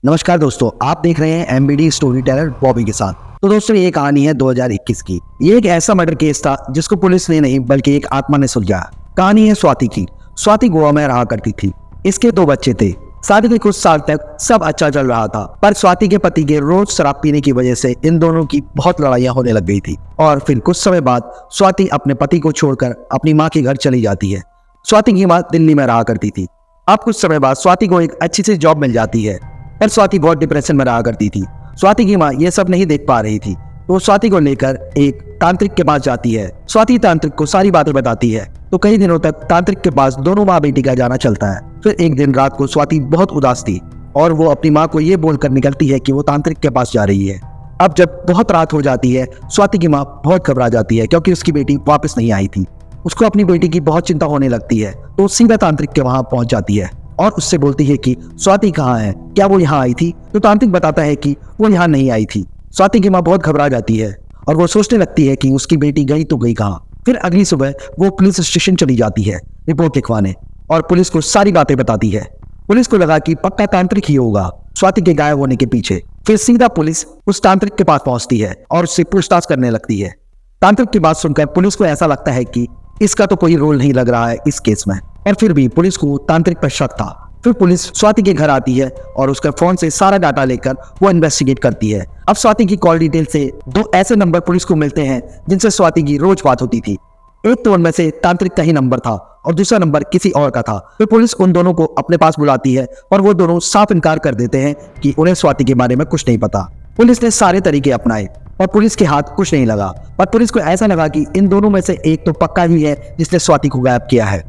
नमस्कार दोस्तों, आप देख रहे हैं एमबीडी स्टोरी टेलर बॉबी के साथ। तो दोस्तों, ये कहानी है 2021 की। ये एक ऐसा मर्डर केस था जिसको पुलिस ने नहीं बल्कि एक आत्मा ने सुलझाया। कहानी है स्वाति की। स्वाति गोवा में रहा करती थी। इसके 2 बच्चे थे। शादी के कुछ साल तक सब अच्छा चल रहा था, पर स्वाति के पति के रोज शराब पीने की वजह से इन दोनों की बहुत लड़ाइयां होने लग गई थी। और फिर कुछ समय बाद स्वाति अपने पति को छोड़कर अपनी माँ के घर चली जाती है। स्वाति की माँ दिल्ली में रहा करती थी। अब कुछ समय बाद स्वाति को एक अच्छी सी जॉब मिल जाती है, पर स्वाति बहुत डिप्रेशन में रहा करती थी। स्वाति की माँ ये सब नहीं देख पा रही थी, तो स्वाति को लेकर एक तांत्रिक के पास जाती है। स्वाति तांत्रिक को सारी बातें बताती है, तो कई दिनों तक तांत्रिक के पास दोनों माँ बेटी का जाना चलता है। फिर एक दिन रात को स्वाति बहुत उदास थी और वो अपनी माँ को ये बोलकर निकलती है कि वो तांत्रिक के पास जा रही है। अब जब बहुत रात हो जाती है, स्वाति की माँ बहुत घबरा जाती है क्योंकि उसकी बेटी वापस नहीं आई थी। उसको अपनी बेटी की बहुत चिंता होने लगती है, तो सीधा तांत्रिक के वहां पहुंच जाती है और उससे बोलती है कि स्वाति कहाँ है, क्या वो यहाँ आई थी? तो तांत्रिक बताता है कि वो यहाँ नहीं आई थी। स्वाति की माँ बहुत घबरा जाती है और वो सोचने लगती है कि उसकी बेटी गई तो गई कहाँ। फिर अगली सुबह वो पुलिस स्टेशन चली जाती है रिपोर्ट लिखवाने और पुलिस को सारी बातें बताती है। पुलिस को लगा कि पक्का तांत्रिक ही होगा स्वाति के गायब होने के पीछे। फिर सीधा पुलिस उस तांत्रिक के पास पहुंचती है और उससे पूछताछ करने लगती है। तांत्रिक की बात सुनकर पुलिस को ऐसा लगता है कि इसका तो कोई रोल नहीं लग रहा है इस केस में, और फिर भी पुलिस को तांत्रिक पर शक था। फिर पुलिस स्वाति के घर आती है और उसके फोन से सारा डाटा लेकर वो इन्वेस्टिगेट करती है। अब स्वाति की कॉल डिटेल से 2 ऐसे नंबर पुलिस को मिलते हैं जिनसे स्वाति की रोज बात होती थी। एक तो उनमें से तांत्रिक का ही नंबर था और दूसरा नंबर किसी और का था। फिर पुलिस उन दोनों को अपने पास बुलाती है और वो दोनों साफ इनकार कर देते हैं कि उन्हें स्वाति के बारे में कुछ नहीं पता। पुलिस ने सारे तरीके अपनाए और पुलिस के हाथ कुछ नहीं लगा, पर पुलिस को ऐसा लगा कि इन दोनों में से एक तो पक्का ही है जिसने स्वाति को गायब किया है।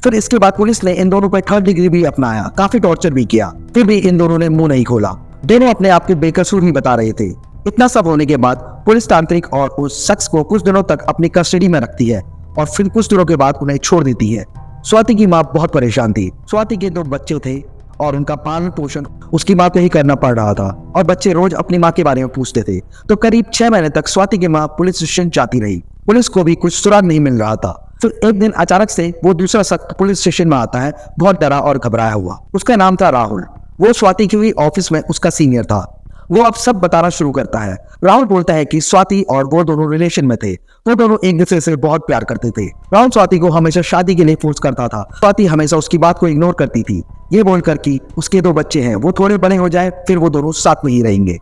फिर इसके बाद पुलिस ने इन दोनों पर 3rd डिग्री भी अपनाया, काफी टॉर्चर भी किया, फिर भी इन दोनों ने मुंह नहीं खोला। दोनों अपने आप के बेकसूर ही बता रहे थे। इतना सब होने के बाद पुलिस तांत्रिक और उस शख्स को कुछ दिनों तक अपनी कस्टडी में रखती है और फिर कुछ दिनों के बाद उन्हें छोड़ देती है। स्वाति की माँ बहुत परेशान थी। स्वाति के 2 बच्चे थे और उनका पालन पोषण उसकी माँ को ही करना पड़ रहा था और बच्चे रोज अपनी माँ के बारे में पूछते थे। तो करीब 6 महीने तक स्वाति की माँ पुलिस स्टेशन जाती रही। पुलिस को भी कुछ सुराग नहीं मिल रहा था। फिर एक दिन अचानक से वो दूसरा शख्स पुलिस स्टेशन में आता है, बहुत डरा और घबराया हुआ। उसका नाम था राहुल। वो स्वाति की हुई ऑफिस में उसका सीनियर था। वो अब सब बताना शुरू करता है। राहुल बोलता है कि स्वाति और वो दोनों रिलेशन में थे। वो दोनों एक दूसरे से बहुत प्यार करते थे। राहुल स्वाति को हमेशा शादी के लिए फोर्स करता था। स्वाति हमेशा उसकी बात को इग्नोर करती थी, ये बोलकर कि उसके 2 बच्चे हैं, वो थोड़े बड़े हो जाए फिर वो दोनों साथ में ही रहेंगे।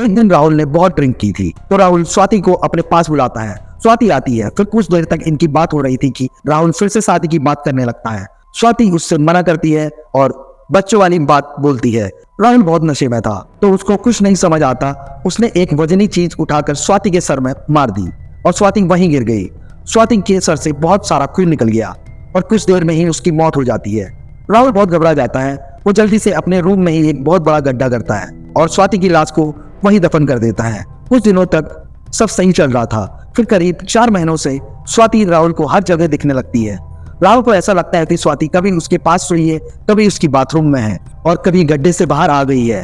एक दिन राहुल ने बहुत ड्रिंक की थी, तो राहुल स्वाति को अपने पास बुलाता है। स्वाति आती है। फिर कुछ देर तक इनकी बात हो रही थी कि राहुल फिर से शादी की बात करने लगता है। स्वाति उससे मना करती है और बच्चों वाली बात बोलती है। राहुल बहुत नशे में था, तो उसको कुछ नहीं समझ आता। उसने एक वजनी चीज उठाकर स्वाति के सर में मार दी और स्वाति वहीं गिर गई। स्वाति के सर से बहुत सारा खून निकल गया और कुछ देर में ही उसकी मौत हो जाती है। राहुल बहुत घबरा जाता है। वो जल्दी से अपने रूम में ही एक बहुत बड़ा गड्ढा करता है और स्वाति की लाश को वहीं दफन कर देता है। कुछ दिनों तक सब सही चल रहा था। फिर करीब 4 महीनों से स्वाति राहुल को हर जगह दिखने लगती है। राहुल को ऐसा लगता है कि स्वाति कभी उसके पास सोई है, कभी उसकी बाथरूम में है और कभी गड्ढे से बाहर आ गई है।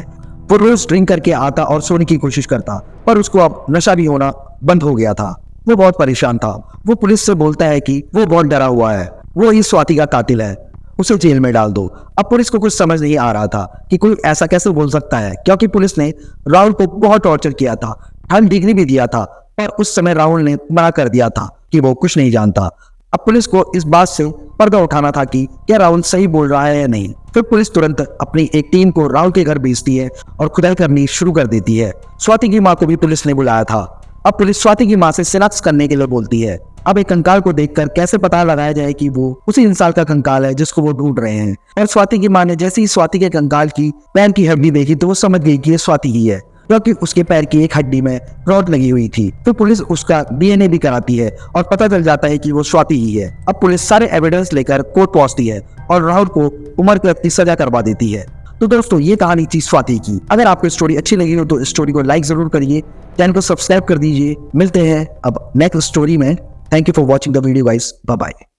वो रोज ड्रिंक करके आता और सोने की कोशिश करता, पर उसको अब नशा भी होना बंद हो गया था। वो बहुत परेशान था। वो पुलिस से बोलता है कि वो बहुत डरा हुआ है, वो ही स्वाति का कातिल है, उसे जेल में डाल दो। अब पुलिस को कुछ समझ नहीं आ रहा था कि कोई ऐसा कैसे बोल सकता है, क्योंकि पुलिस ने राहुल को बहुत टॉर्चर किया था, 3rd डिग्री भी दिया था, पर उस समय राहुल ने मना कर दिया था कि वो कुछ नहीं जानता। अब पुलिस को इस बात से पर्दा उठाना था कि क्या राहुल सही बोल रहा है या नहीं। फिर पुलिस तुरंत अपनी एक टीम को राहुल के घर भेजती है और खुदाई करनी शुरू कर देती है। स्वाति की माँ को भी पुलिस ने बुलाया था। अब पुलिस स्वाति की माँ से शिनाख्त करने के लिए बोलती है। अब एक कंकाल को देखकर कैसे पता लगाया जाए कि वो उसी इंसान का कंकाल है जिसको वो ढूंढ रहे हैं। और स्वाति की माँ ने जैसे ही स्वाति के कंकाल की पैर की हड्डी देखी तो वो समझ गई कि ये स्वाति ही है, क्योंकि उसके पैर की एक हड्डी में रॉड लगी हुई थी। तो पुलिस उसका DNA भी कराती है और पता चल जाता है कि वो स्वाति ही है। अब पुलिस सारे एविडेंस लेकर कोर्ट पहुंचती है और राहुल को उम्र कैद की सजा करवा देती है। तो दोस्तों, ये कहानी थी स्वाति की। अगर आपको स्टोरी अच्छी लगी हो तो स्टोरी को लाइक जरूर करिए, चैनल को सब्सक्राइब कर दीजिए। मिलते हैं अब नेक्स्ट स्टोरी में। Thank you for watching the video guys. Bye bye.